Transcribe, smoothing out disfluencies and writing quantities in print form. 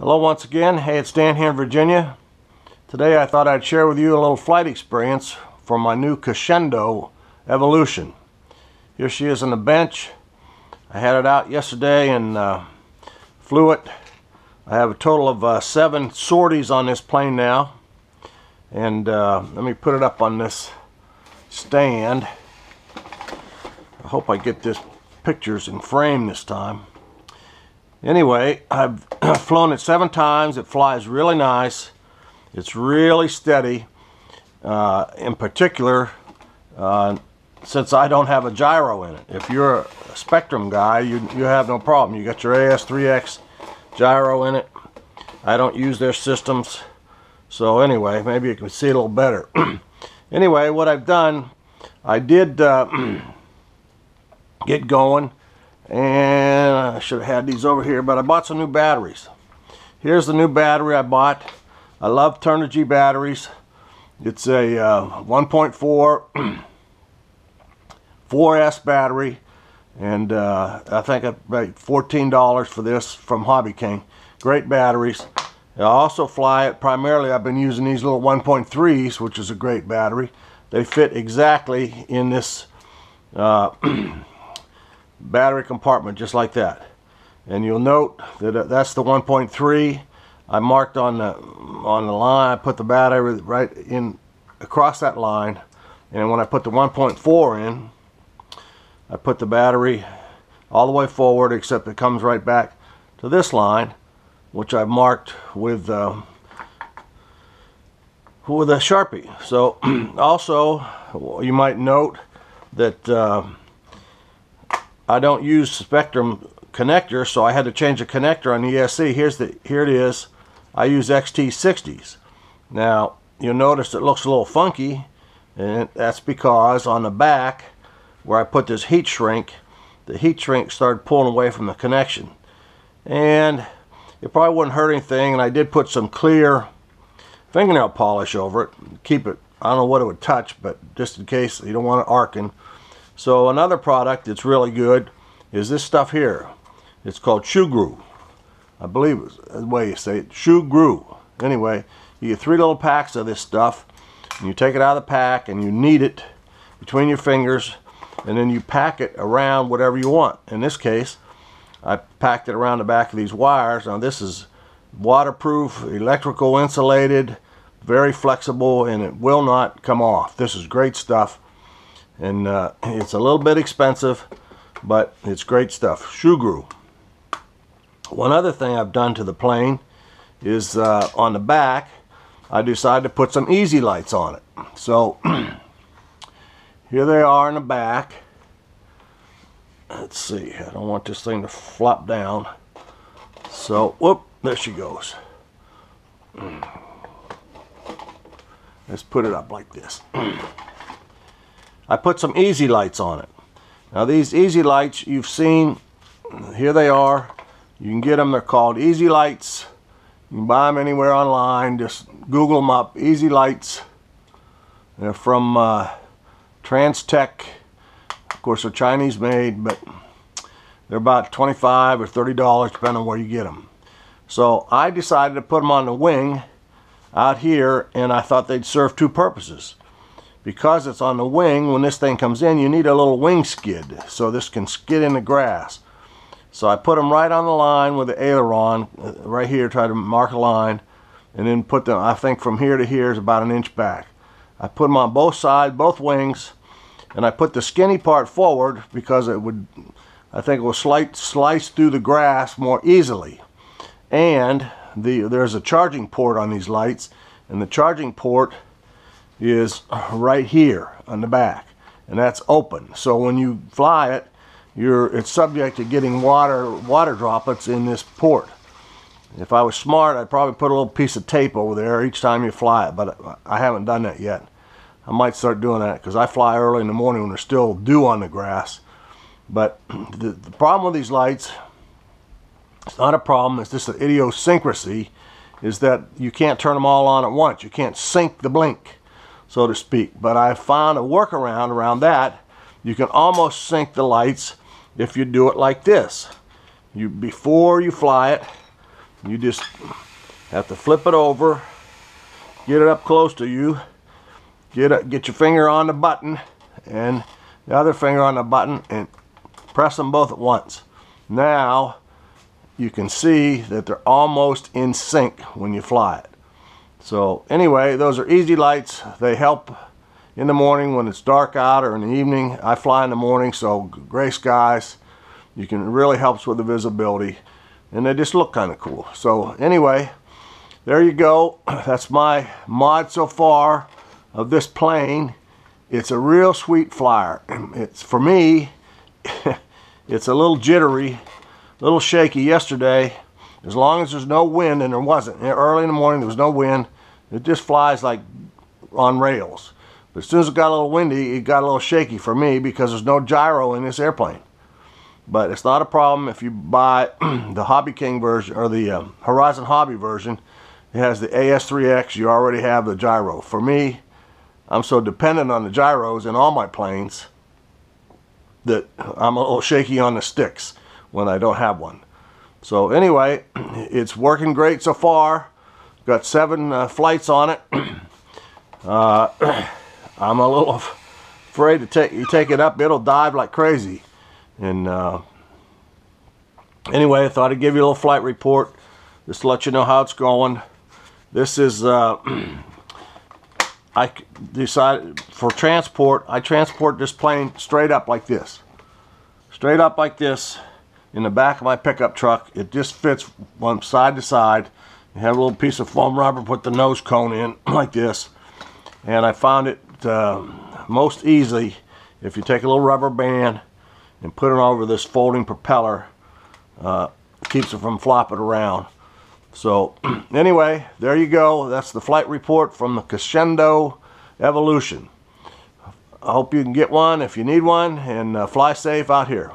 Hello once again. Hey, it's Dan here in Virginia. Today I thought I'd share with you a little flight experience for my new Conscendo Evolution. Here she is on the bench. I had it out yesterday and flew it. I have a total of 7 sorties on this plane now. And let me put it up on this stand. I hope I get this pictures in frame this time. Anyway, I've flown it 7 times. It flies really nice. It's really steady. In particular, since I don't have a gyro in it. If you're a Spectrum guy, you have no problem. You got your AS3X gyro in it. I don't use their systems. So anyway, maybe you can see it a little better. Anyway, what I've done, I did get going. And I should have had these over here, but I bought some new batteries. Here's the new battery I bought. I love Turnigy batteries. It's a 1.4 4S battery, and I think I paid $14 for this from Hobby King. Great batteries. I also fly it primarily. I've been using these little 1.3s, which is a great battery. They fit exactly in this battery compartment, just like that. And you'll note that that's the 1.3. I marked on the line. I put the battery right in across that line, and when I put the 1.4 in, I put the battery all the way forward, except it comes right back to this line, which I've marked with a Sharpie. So also you might note that I don't use Spectrum connector, so I had to change the connector on the ESC. Here it is. I use XT60s. Now you'll notice it looks a little funky, and that's because on the back where I put this heat shrink, the heat shrink started pulling away from the connection, and it probably wouldn't hurt anything. And I did put some clear fingernail polish over it, keep it, I don't know what it would touch, but just in case you don't want it arcing. So another product that's really good is this stuff here. It's called Shoe Glue. I believe it's the way you say it, Shoe Glue. Anyway, you get 3 little packs of this stuff, and you take it out of the pack and you knead it between your fingers, and then you pack it around whatever you want. In this case, I packed it around the back of these wires. Now this is waterproof, electrical insulated, very flexible, and it will not come off. This is great stuff. And it's a little bit expensive, but it's great stuff. Shoe Glue. One other thing I've done to the plane is on the back, I decided to put some easy lights on it. So here they are in the back. Let's see, I don't want this thing to flop down. So, whoop, there she goes. Let's put it up like this. I put some easy lights on it. Now these easy lights you've seen, here they are. You can get them, they're called easy lights. You can buy them anywhere online, just Google them up, easy lights. They're from Transtech. Of course they're Chinese made, but they're about $25 or $30 depending on where you get them. So I decided to put them on the wing out here, and I thought they'd serve 2 purposes. Because it's on the wing, when this thing comes in, you need a little wing skid so this can skid in the grass. So I put them right on the line with the aileron, right here, try to mark a line, and then put them, I think from here to here is about 1 inch back. I put them on both sides, both wings, and I put the skinny part forward because it would, I think it will slice through the grass more easily. And there's a charging port on these lights, and the charging port is right here on the back, and that's open. So when you fly it, it's subject to getting water droplets in this port. If I was smart, I'd probably put a little piece of tape over there each time you fly it, but I haven't done that yet. I might start doing that because I fly early in the morning when there's still dew on the grass. But the problem with these lights, it's not a problem, it's just an idiosyncrasy, is that you can't turn them all on at once. You can't sync the blink, so to speak. But I found a workaround around that. You can almost sync the lights if you do it like this. Before you fly it, You just have to flip it over, get it up close to you, get your finger on the button and the other finger on the button and press them both at once. Now you can see that they're almost in sync when you fly it. So anyway, those are easy lights. They help in the morning when it's dark out, or in the evening. I fly in the morning, so gray skies, you can, it really helps with the visibility, and they just look kind of cool. So anyway, there you go. That's my mod so far of this plane. It's a real sweet flyer. It's, for me, it's a little jittery, a little shaky yesterday. As long as there's no wind, and there wasn't. Early in the morning there was no wind. It just flies like on rails. But as soon as it got a little windy, it got a little shaky for me because there's no gyro in this airplane. But it's not a problem if you buy the Hobby King version, or the Horizon Hobby version. It has the AS3X. You already have the gyro. For me, I'm so dependent on the gyros in all my planes that I'm a little shaky on the sticks when I don't have one. So anyway, it's working great so far. Got 7 flights on it. I'm a little afraid to take it up. It'll dive like crazy. And anyway, I thought I'd give you a little flight report just to let you know how it's going. This is I decided for transport, I transport this plane straight up like this. Straight up like this in the back of my pickup truck. It just fits one side to side. You have a little piece of foam rubber, put the nose cone in like this. And I found it most easy if you take a little rubber band and put it over this folding propeller. Keeps it from flopping around. So anyway, there you go. That's the flight report from the Conscendo Evolution. I hope you can get one if you need one, and fly safe out here.